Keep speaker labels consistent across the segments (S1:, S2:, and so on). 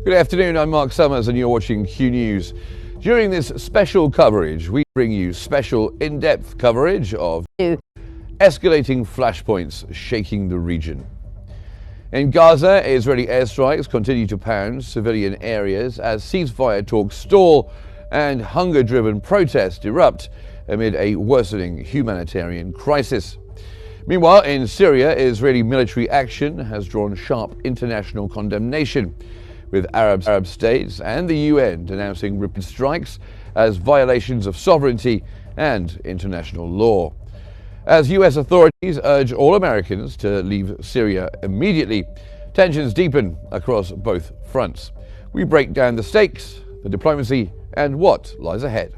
S1: Good afternoon, I'm Mark Summers and you're watching Q News. During this special coverage, we bring you special in-depth coverage of escalating flashpoints shaking the region. In Gaza, Israeli airstrikes continue to pound civilian areas as ceasefire talks stall and hunger-driven protests erupt amid a worsening humanitarian crisis. Meanwhile, in Syria, Israeli military action has drawn sharp international condemnation, with Arab states and the UN denouncing repeated strikes as violations of sovereignty and international law. As US authorities urge all Americans to leave Syria immediately, tensions deepen across both fronts. We break down the stakes, the diplomacy, and what lies ahead.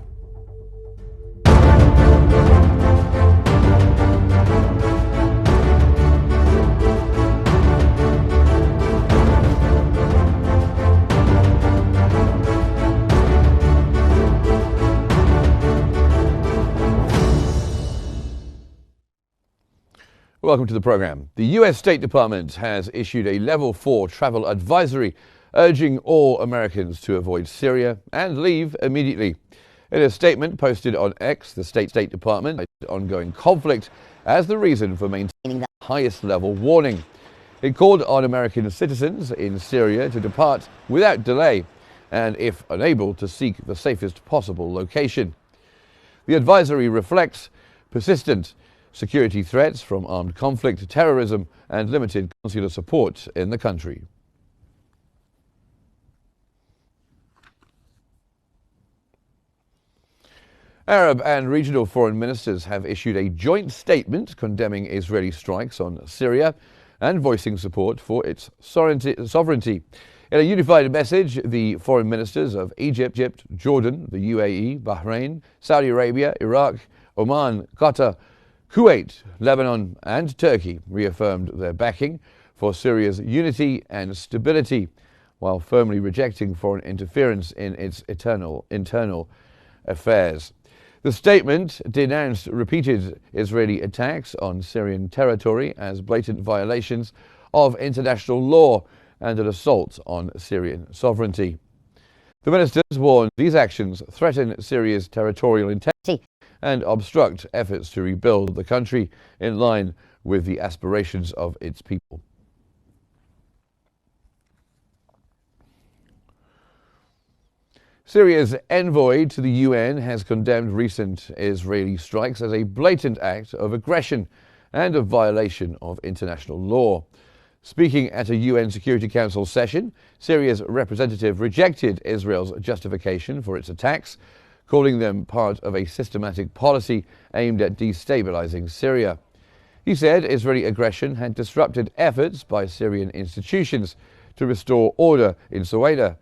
S1: Welcome to the program. The US State Department has issued a Level 4 travel advisory urging all Americans to avoid Syria and leave immediately. In a statement posted on X, the State Department cited ongoing conflict as the reason for maintaining the highest level warning. It called on American citizens in Syria to depart without delay and, if unable, to seek the safest possible location. The advisory reflects persistent security threats from armed conflict, terrorism, and limited consular support in the country. Arab and regional foreign ministers have issued a joint statement condemning Israeli strikes on Syria and voicing support for its sovereignty. In a unified message, the foreign ministers of Egypt, Jordan, the UAE, Bahrain, Saudi Arabia, Iraq, Oman, Qatar, Kuwait, Lebanon, and Turkey reaffirmed their backing for Syria's unity and stability, while firmly rejecting foreign interference in its internal affairs. The statement denounced repeated Israeli attacks on Syrian territory as blatant violations of international law and an assault on Syrian sovereignty. The ministers warned these actions threaten Syria's territorial integrity and obstruct efforts to rebuild the country in line with the aspirations of its people. Syria's envoy to the UN has condemned recent Israeli strikes as a blatant act of aggression and a violation of international law. Speaking at a UN Security Council session, Syria's representative rejected Israel's justification for its attacks, calling them part of a systematic policy aimed at destabilizing Syria. He said Israeli aggression had disrupted efforts by Syrian institutions to restore order in Sueda,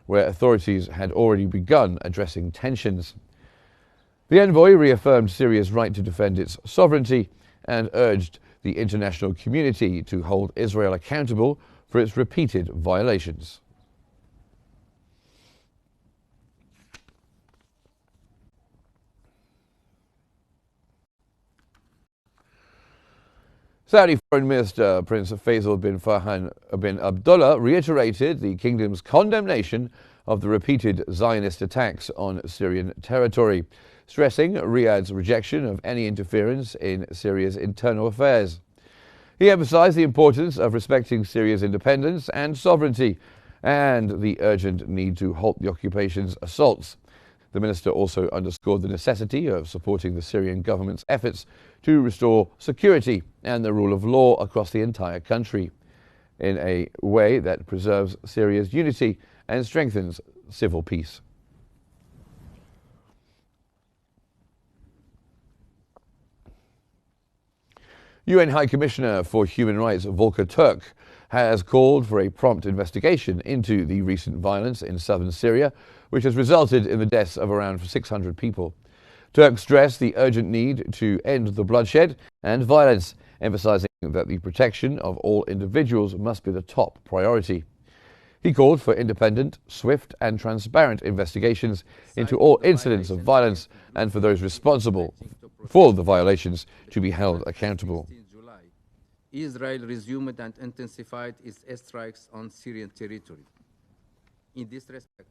S1: where authorities had already begun addressing tensions. The envoy reaffirmed Syria's right to defend its sovereignty and urged the international community to hold Israel accountable for its repeated violations. Saudi Foreign Minister Prince Faisal bin Farhan bin Abdullah reiterated the kingdom's condemnation of the repeated Zionist attacks on Syrian territory, stressing Riyadh's rejection of any interference in Syria's internal affairs. He emphasized the importance of respecting Syria's independence and sovereignty and the urgent need to halt the occupation's assaults. The minister also underscored the necessity of supporting the Syrian government's efforts to restore security and the rule of law across the entire country in a way that preserves Syria's unity and strengthens civil peace. UN High Commissioner for Human Rights Volker Turk has called for a prompt investigation into the recent violence in southern Syria, which has resulted in the deaths of around 600 people. Turk stressed the urgent need to end the bloodshed and violence, emphasizing that the protection of all individuals must be the top priority. He called for independent, swift, and transparent investigations into all incidents of violence and for those responsible for the violations to be held accountable.
S2: Israel resumed and intensified its airstrikes on Syrian territory. in this respect.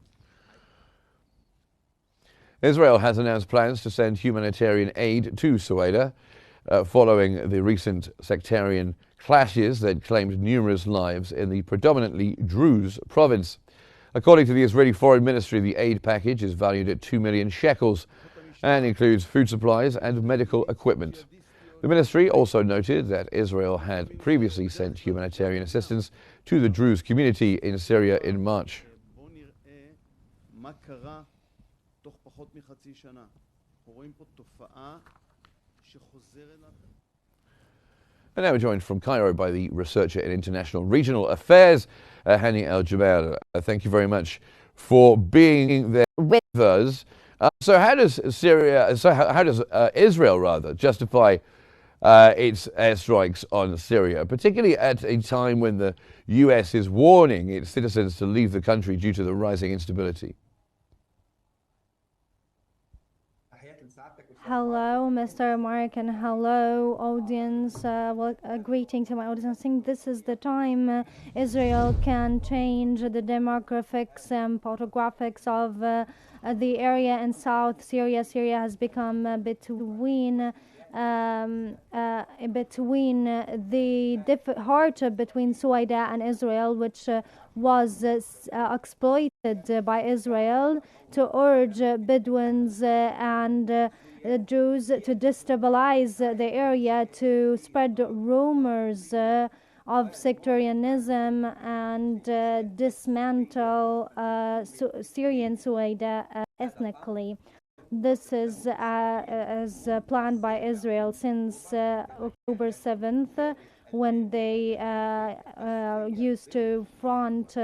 S1: Israel has announced plans to send humanitarian aid to Sueda following the recent sectarian clashes that claimed numerous lives in the predominantly Druze province. According to the Israeli Foreign Ministry, the aid package is valued at 2 million shekels and includes food supplies and medical equipment. The ministry also noted that Israel had previously sent humanitarian assistance to the Druze community in Syria in March. And now we're joined from Cairo by the researcher in international regional affairs, Hani El-Jubair. Thank you very much for being there with us. So how does Israel rather justify its airstrikes on Syria, particularly at a time when the US is warning its citizens to leave the country due to the rising instability?
S3: Hello, Mr. Mark, and hello, audience. Greeting to my audience. I think this is the time Israel can change the demographics and photographics of the area in South Syria. Syria has become between the heart between Sueda and Israel, which was exploited by Israel to urge Bedouins and Jews to destabilize the area, to spread rumors of sectarianism and dismantle Syrian Sueda ethnically. This is as planned by Israel since October 7th, when they used to front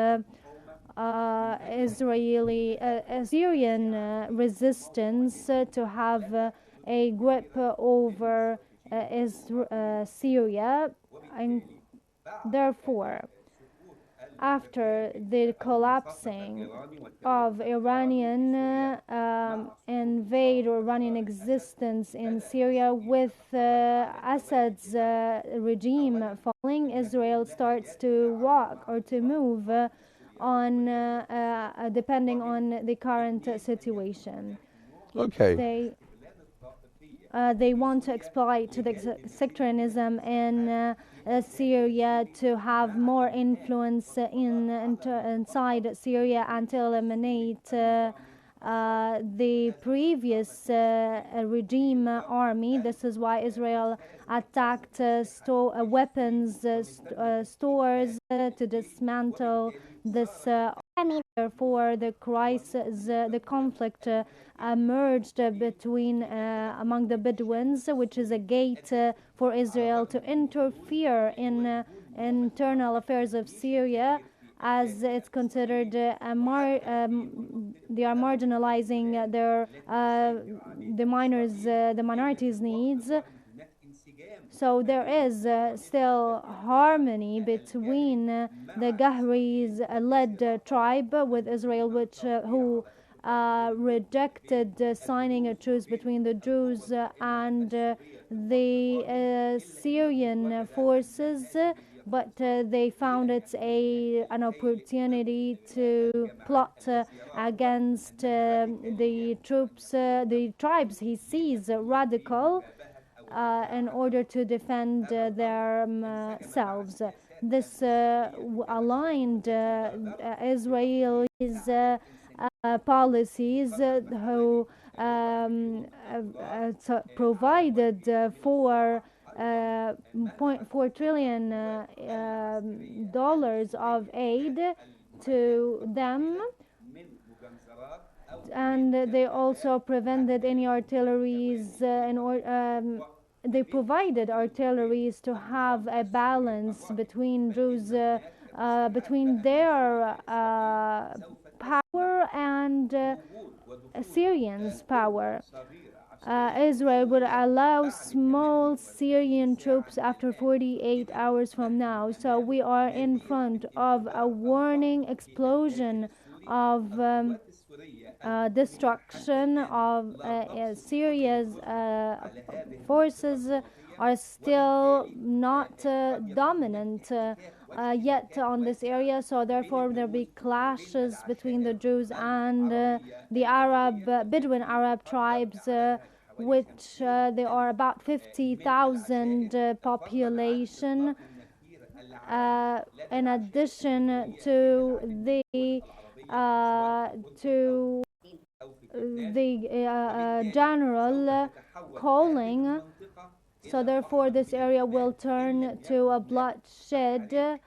S3: Israeli Syrian resistance to have a grip over Syria, and therefore, after the collapsing of Iranian invade or Iranian existence in Syria, with Assad's regime falling, Israel starts to walk or to move on depending on the current situation.
S1: Okay.
S3: They want to exploit the sectarianism in Syria to have more influence inside Syria and to eliminate the previous regime army. This is why Israel attacked weapons stores to dismantle this army. Therefore, the crisis, the conflict emerged between among the Bedouins, which is a gate for Israel to interfere in internal affairs of Syria, as it's considered they are marginalizing the minorities' needs. So there is still harmony between the Gahri's-led tribe with Israel, who rejected signing a truce between the Jews and the Syrian forces, but they found it an opportunity to plot against the tribes he sees radical, in order to defend themselves. This aligned Israel's policies, who provided $4.4 trillion of aid to them, and they also prevented any artilleries they provided artilleries to have a balance between Jews, between their power and Syrians' power. Israel would allow small Syrian troops after 48 hours from now. So we are in front of a warning explosion of destruction of Syria's forces are still not dominant yet on this area. So therefore there'll be clashes between the Jews and the Bedouin Arab tribes, which they are about 50,000 population, in addition to the general calling. So therefore this area will turn to a bloodshed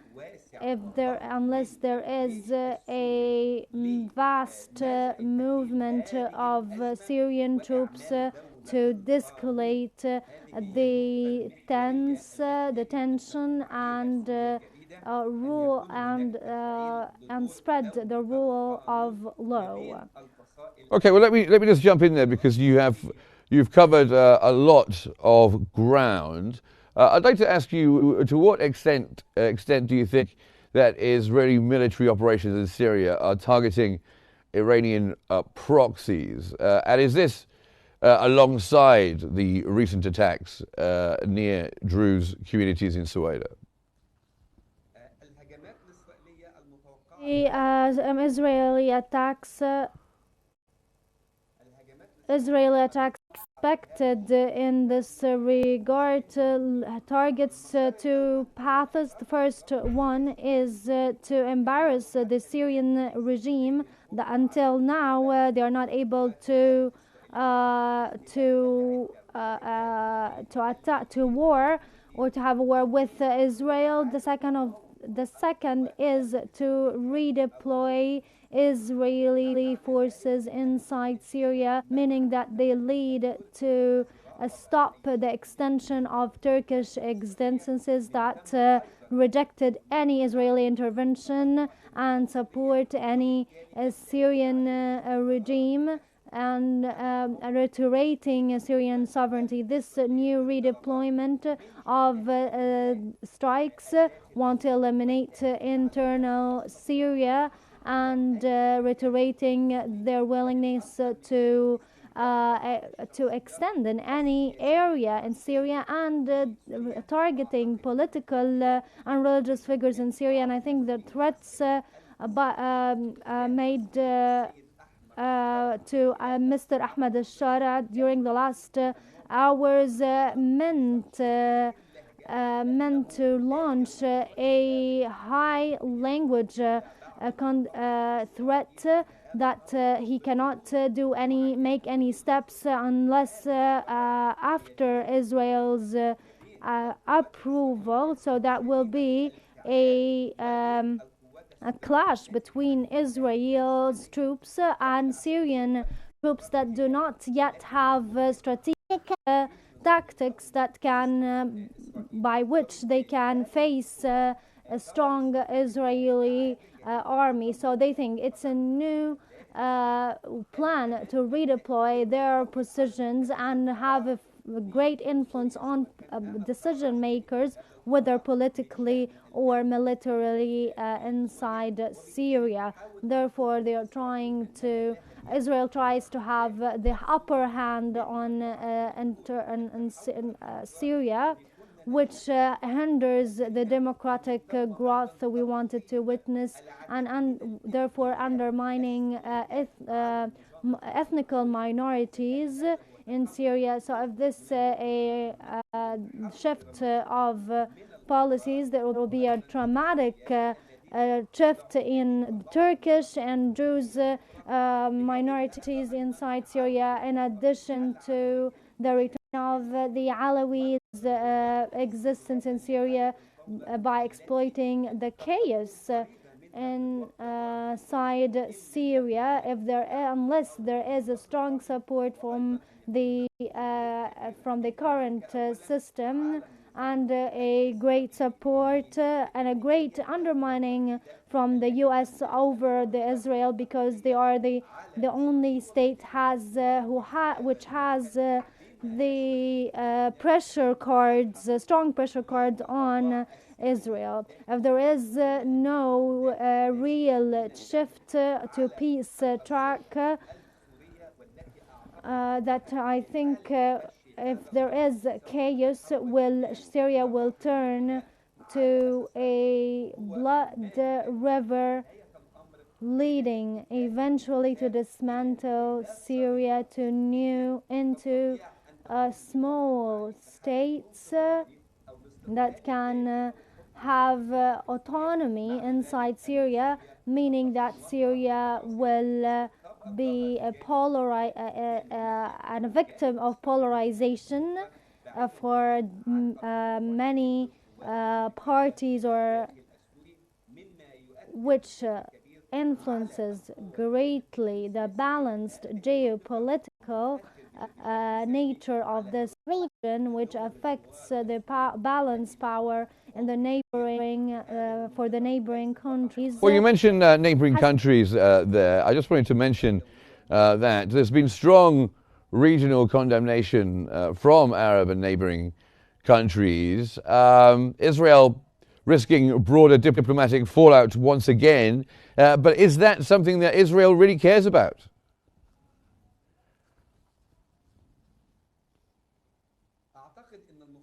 S3: unless there is a vast movement of Syrian troops to de-escalate the tension and rule and spread the rule of law.
S1: Okay, well let me just jump in there because you've covered a lot of ground. I'd like to ask you, to what extent do you think that Israeli military operations in Syria are targeting Iranian proxies, and is this alongside the recent attacks near Druze communities in Suwaida?
S3: The Israeli attacks expected in this regard targets two paths. The first one is to embarrass the Syrian regime that until now they are not able to attack, to war, or to have a war with Israel. The second is to redeploy Israeli forces inside Syria, meaning that they lead to stop the extension of Turkish existences that rejected any Israeli intervention and support any Syrian regime and reiterating Syrian sovereignty. This new redeployment of strikes want to eliminate internal Syria and reiterating their willingness to extend in any area in Syria and targeting political and religious figures in Syria. And I think the threats made to Mr. Ahmed al-Shara during the last hours meant to launch a high language threat that he cannot make any steps unless after Israel's approval. So that will be a clash between Israel's troops and Syrian troops that do not yet have strategic tactics that can by which they can face a strong Israeli army. So they think it's a new plan to redeploy their positions and have a great influence on decision makers, whether politically or militarily, inside Syria. Therefore, Israel tries to have the upper hand on Syria, which hinders the democratic growth we wanted to witness, and therefore undermining ethnical minorities in Syria. So if this a shift of policies, there will be a dramatic shift in Turkish and Druze minorities inside Syria, in addition to the return of the Alawi's existence in Syria by exploiting the chaos inside Syria. Unless there is a strong support from the current system, and a great support and a great undermining from the U.S. over the Israel, because they are the only state which has the pressure cards, strong pressure cards on Israel. If there is no real shift to peace track, that I think if there is chaos, Syria will turn to a blood river leading eventually to dismantle Syria into small states that can have autonomy inside Syria, meaning that Syria will be a victim of polarization for many parties, or which influences greatly the balanced geopolitical nature of this region, which affects the balance power in the neighboring for the neighboring countries.
S1: Well, you mentioned neighboring countries there. I just wanted to mention that there's been strong regional condemnation from Arab and neighboring countries. Israel risking broader diplomatic fallout once again. But is that something that Israel really cares about?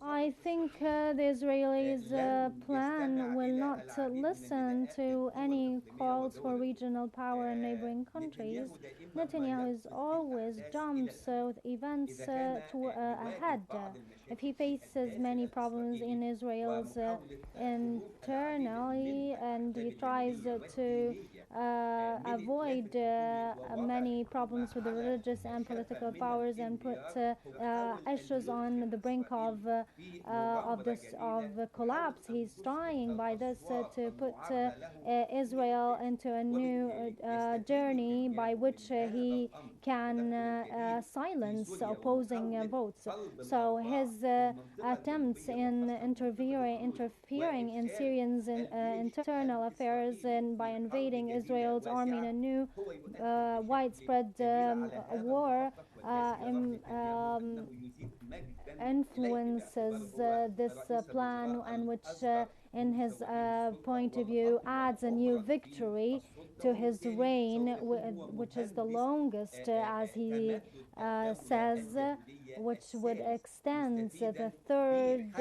S3: I think the Israelis' plan will not listen to any calls for regional power in neighboring countries. Netanyahu is always jumps with events ahead. If he faces many problems in Israel's internally, and he tries to avoid many problems with the religious and political powers, and put issues on the brink of collapse. He's trying by this to put Israel into a new journey by which he can silence opposing votes. So his attempts in interfering in Syrians internal affairs, and by invading Israel's army in a new widespread war influences this plan, and which in his point of view adds a new victory to his reign, which is the longest, as he says, which would extend the third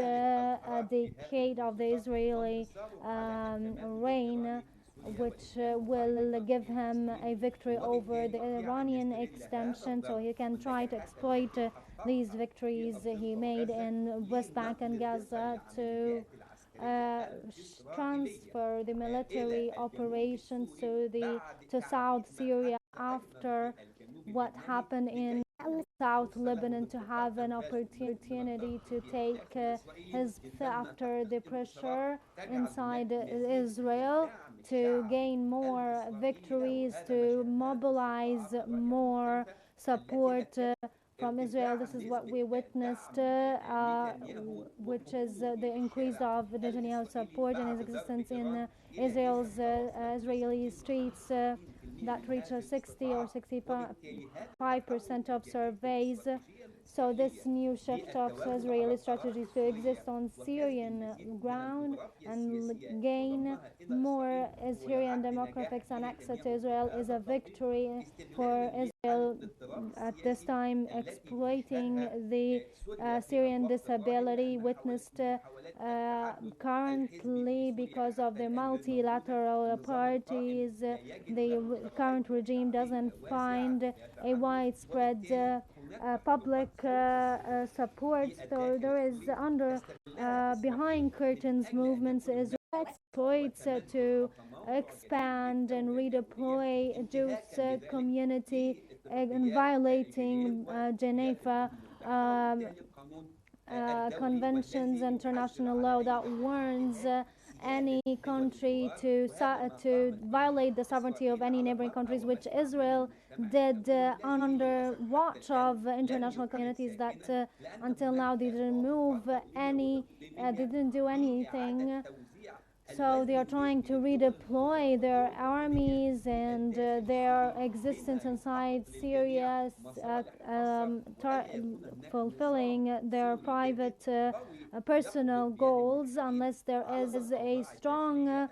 S3: decade of the Israeli reign, which will give him a victory over the Iranian extension, so he can try to exploit these victories he made in West Bank and Gaza to transfer the military operations to South Syria after what happened in South Lebanon, to have an opportunity to take after the pressure inside Israel, to gain more victories, to mobilize more support from Israel. This is what we witnessed, which is the increase of Netanyahu's support and his existence in Israel's Israeli streets that reach 60 or 65% of surveys. So this new shift of Israeli strategies to exist on Syrian ground and gain more Syrian demographics and access to Israel is a victory for Israel at this time, exploiting the Syrian disability witnessed currently because of the multilateral parties. The current regime doesn't find a widespread public support, so there is behind curtains movements is exploits to expand and redeploy Jewish community and violating Geneva conventions, international law that warns any country to violate the sovereignty of any neighboring countries, which Israel did under watch of international communities that until now they didn't move they didn't do anything. So they are trying to redeploy their armies and their existence inside Syria, fulfilling their private personal goals, unless there is a strong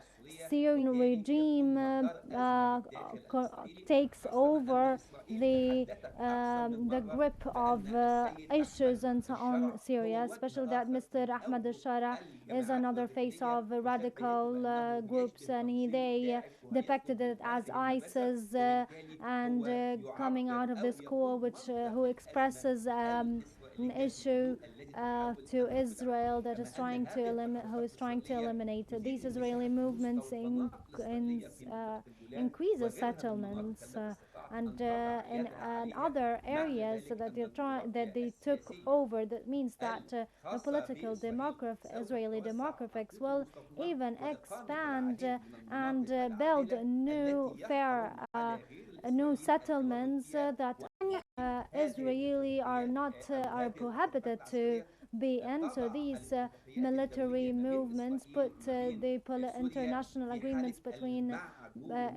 S3: Syrian regime takes over the grip of issues and so on Syria, especially that Mr. Ahmad al-Shara is another face of radical groups, and they depicted it as ISIS, and coming out of this school, which who expresses an issue to Israel that is trying to eliminate these Israeli movements increases settlements and in other areas that they took over. That means that the political Israeli demographics will even expand and build new settlements that Israeli are prohibited to be in. So these military movements put the international agreements between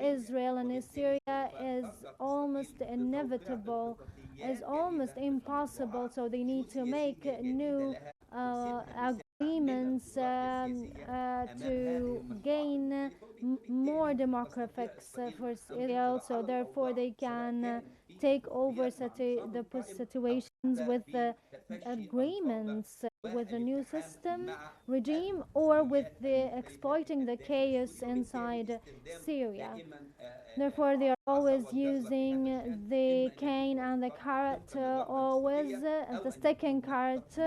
S3: Israel and Syria is almost inevitable, is almost impossible. So they need to make new agreements to gain more demographics for Israel. So therefore they can take over the situations with the agreements with the new system regime, or with the exploiting the chaos inside Syria. Therefore they are always using the cane and the carrot, always the stick and carrot,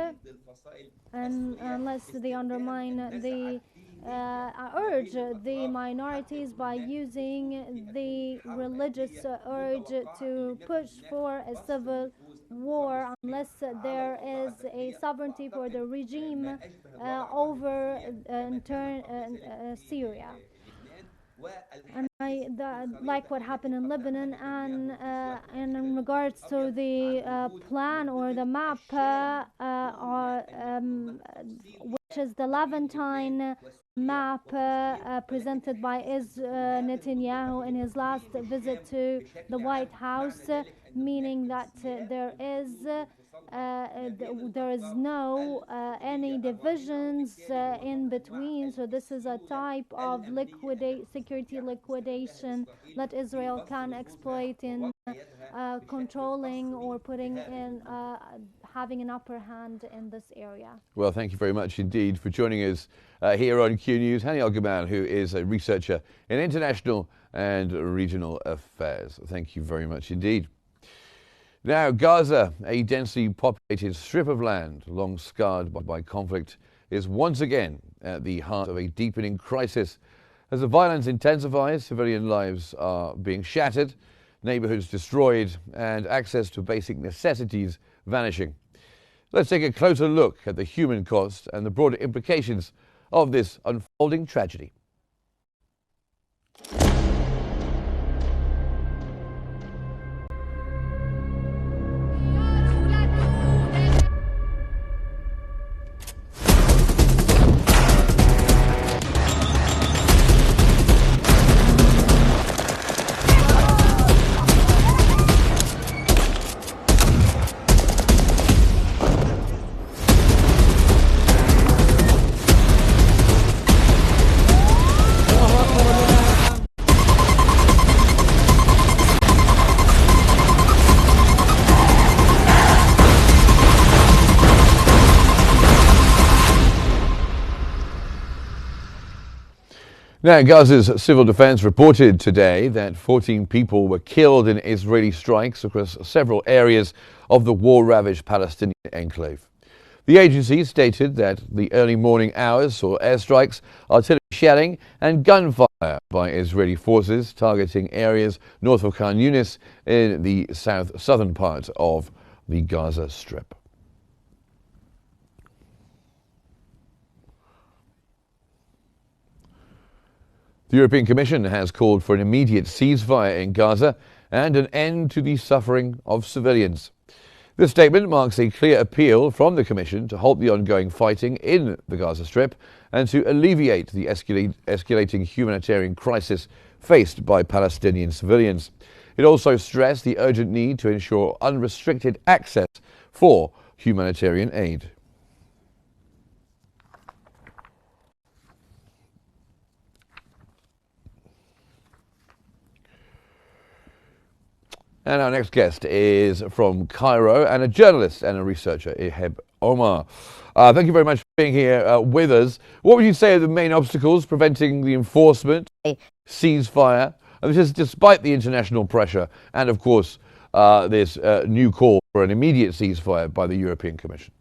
S3: and unless they undermine the urge the minorities by using the religious urge to push for a civil war, unless there is a sovereignty for the regime over Syria. And like what happened in Lebanon, and in regards to the plan or the map, which is the Levantine map presented by Netanyahu in his last visit to the White House, meaning that there is no any divisions in between. So this is a type of security liquidation that Israel can exploit in controlling or putting in having an upper hand in this area.
S1: Well, thank you very much indeed for joining us here on Q News. Hani Al-Gamal, who is a researcher in international and regional affairs. Thank you very much indeed. Now, Gaza, a densely populated strip of land long scarred by conflict, is once again at the heart of a deepening crisis. As the violence intensifies, civilian lives are being shattered, neighborhoods destroyed, and access to basic necessities vanishing. Let's take a closer look at the human cost and the broader implications of this unfolding tragedy. Now, Gaza's civil defense reported today that 14 people were killed in Israeli strikes across several areas of the war-ravaged Palestinian enclave. The agency stated that the early morning hours saw airstrikes, artillery shelling and gunfire by Israeli forces targeting areas north of Qnews in the southern part of the Gaza Strip. The European Commission has called for an immediate ceasefire in Gaza and an end to the suffering of civilians. This statement marks a clear appeal from the Commission to halt the ongoing fighting in the Gaza Strip and to alleviate the escalating humanitarian crisis faced by Palestinian civilians. It also stressed the urgent need to ensure unrestricted access for humanitarian aid. And our next guest is from Cairo and a journalist and a researcher, Iheb Omar. Thank you very much for being here with us. What would you say are the main obstacles preventing the enforcement of ceasefire? And this is despite the international pressure and, of course, this new call for an immediate ceasefire by the European Commission.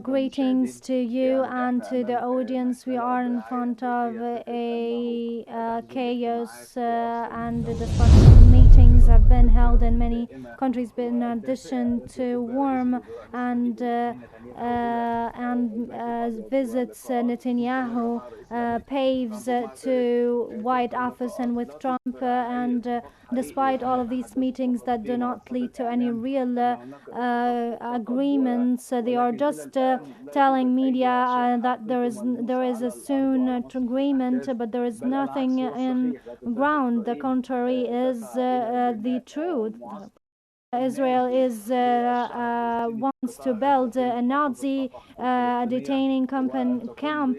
S3: Greetings to you and to the audience. We are in front of a chaos and the discussion meetings have been held in many countries, but in addition to warm and visits Netanyahu paves to White Office and with Trump and despite all of these meetings that do not lead to any real agreements, they are just telling media that there is a soon agreement, but there is nothing in ground. The contrary is the truth. Israel wants to build a Nazi detaining camp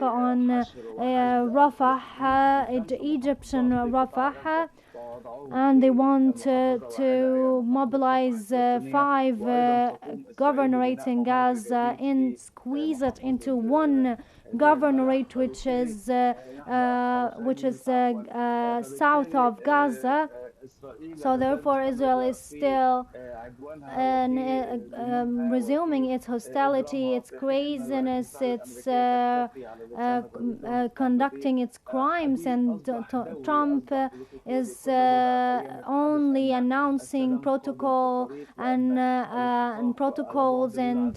S3: on Rafah, Egyptian Rafah, and they want to mobilize 5 governorates in Gaza and squeeze it into one governorate, which is south of Gaza. So therefore Israel is still resuming its hostility, its craziness, its conducting its crimes, and Trump is only announcing protocol and protocols and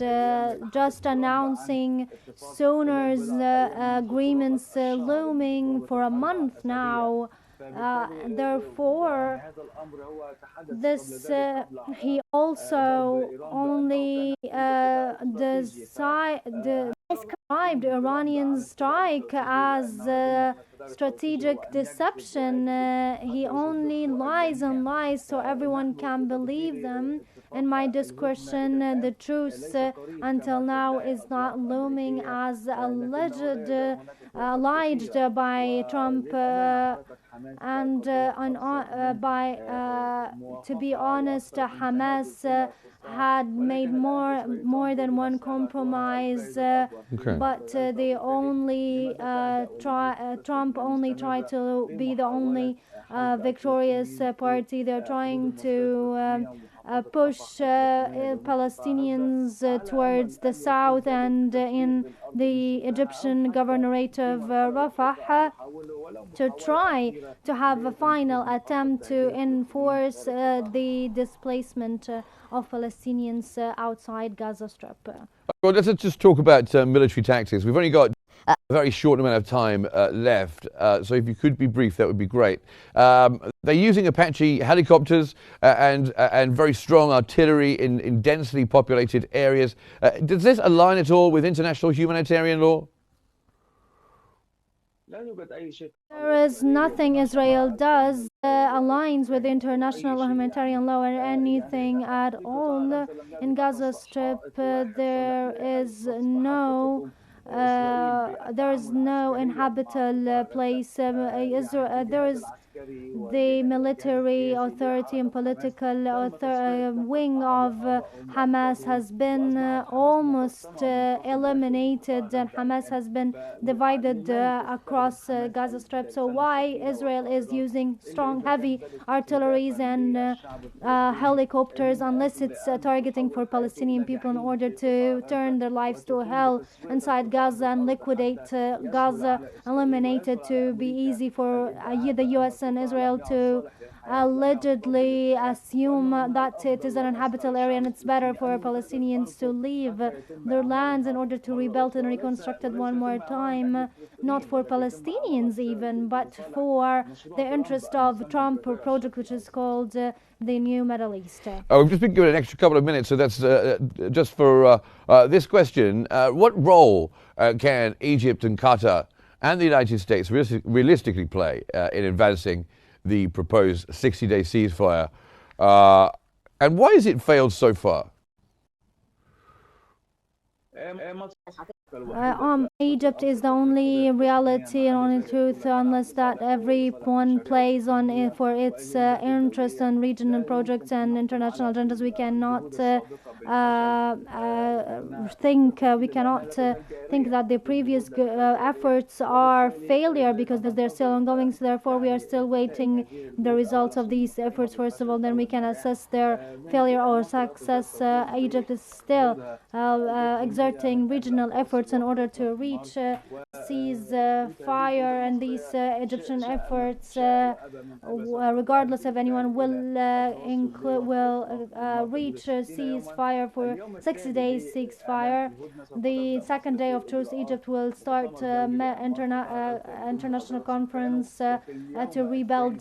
S3: just announcing sonar's agreements looming for a month now. Therefore, he also only described Iranian strike as strategic deception. He only lies and lies so everyone can believe them. In my discussion, the truth until now is not looming as alleged by Trump to be honest, Hamas had made more than one compromise, but they only Trump only tried to be the only victorious party. They're trying to push Palestinians towards the south and in the Egyptian governorate of Rafah to try to have a final attempt to enforce the displacement of Palestinians outside Gaza Strip.
S1: Well, let's just talk about military tactics. We've only got a very short amount of time left, so if you could be brief, that would be great. They're using Apache helicopters and very strong artillery in densely populated areas. Does this align at all with international humanitarian law?
S3: There is nothing Israel does aligns with international humanitarian law or anything at all. In Gaza Strip, there is no inhabitable place. There is the military authority and political wing of Hamas has been almost eliminated, and Hamas has been divided across Gaza Strip. So why Israel is using strong heavy artilleries and helicopters unless it's targeting for Palestinian people in order to turn their lives to hell inside Gaza and liquidate Gaza, eliminate it to be easy for the US and Israel to allegedly assume that it is an inhabitable area and it's better for Palestinians to leave their lands in order to rebuild and reconstruct it one more time, not for Palestinians even, but for the interest of Trump project, which is called the New Middle East.
S1: We've just been given an extra couple of minutes, so that's just for this question. What role can Egypt and Qatar and the United States realistically play in advancing the proposed 60-day ceasefire? And why has it failed so far?
S3: Egypt is the only reality and only truth, unless that everyone plays on it for its interest and regional projects and international agendas. We cannot think that the previous efforts are failure because they're still ongoing. So therefore, we are still waiting the results of these efforts. First of all, then we can assess their failure or success. Egypt is still exerting regional efforts in order to reach ceasefire, and these Egyptian efforts, regardless of anyone, will reach ceasefire for 60 days ceasefire. The second day of truce, Egypt will start international conference to rebuild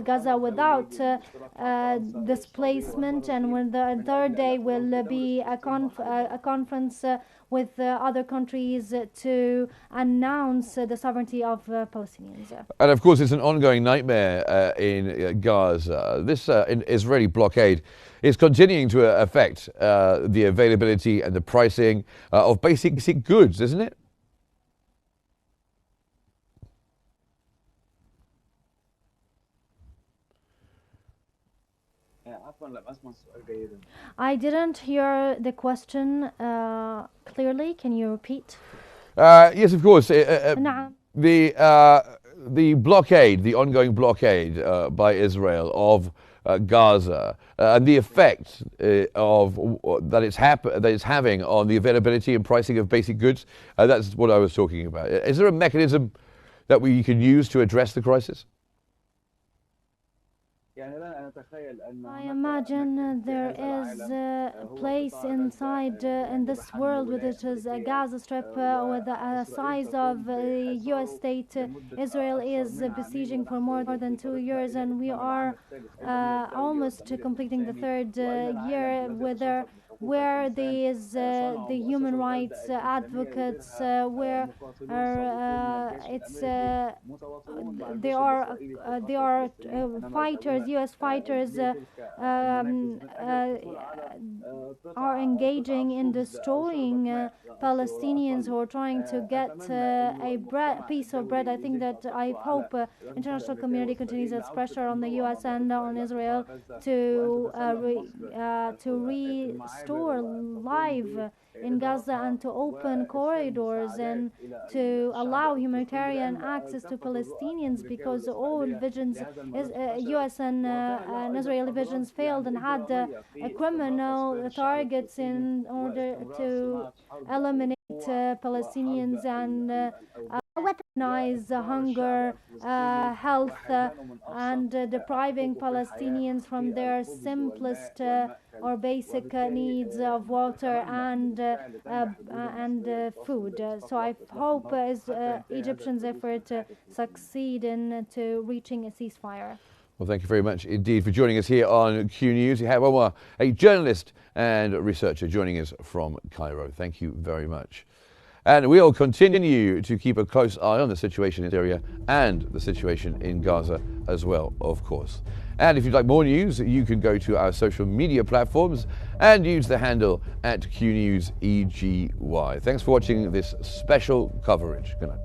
S3: Gaza without displacement, and when the third day will be a conference with other countries to announce the sovereignty of Palestinians.
S1: And of course, it's an ongoing nightmare in Gaza. This Israeli blockade is continuing to affect the availability and the pricing of basic goods, isn't it?
S3: I didn't hear the question clearly. Can you repeat?
S1: Yes, of course. The blockade, the ongoing blockade by Israel of Gaza, and the effect that it's having on the availability and pricing of basic goods. That's what I was talking about. Is there a mechanism that we can use to address the crisis?
S3: I imagine there is a place inside in this world, which is a Gaza Strip, with the size of the U.S. state. Israel is besieging for more than 2 years, and we are almost completing the third year where these the human rights advocates, where they are fighters, U.S. fighters are engaging in destroying Palestinians who are trying to get a piece of bread. I hope international community continues its pressure on the U.S. and on Israel to restore life in Gaza and to open corridors and to allow humanitarian access to Palestinians, because all visions, U.S. and Israeli visions, failed and had criminal targets in order to eliminate Palestinians and weaponize hunger, health, and depriving Palestinians from their simplest or basic needs of water and food. So I hope Egyptians' effort succeed in to reaching a ceasefire.
S1: Well, thank you very much indeed for joining us here on Q News. You have Omar, a journalist and researcher, joining us from Cairo. Thank you very much. And we'll continue to keep a close eye on the situation in Syria and the situation in Gaza as well, of course. And if you'd like more news, you can go to our social media platforms and use the handle @QNewsEGY. Thanks for watching this special coverage. Good night.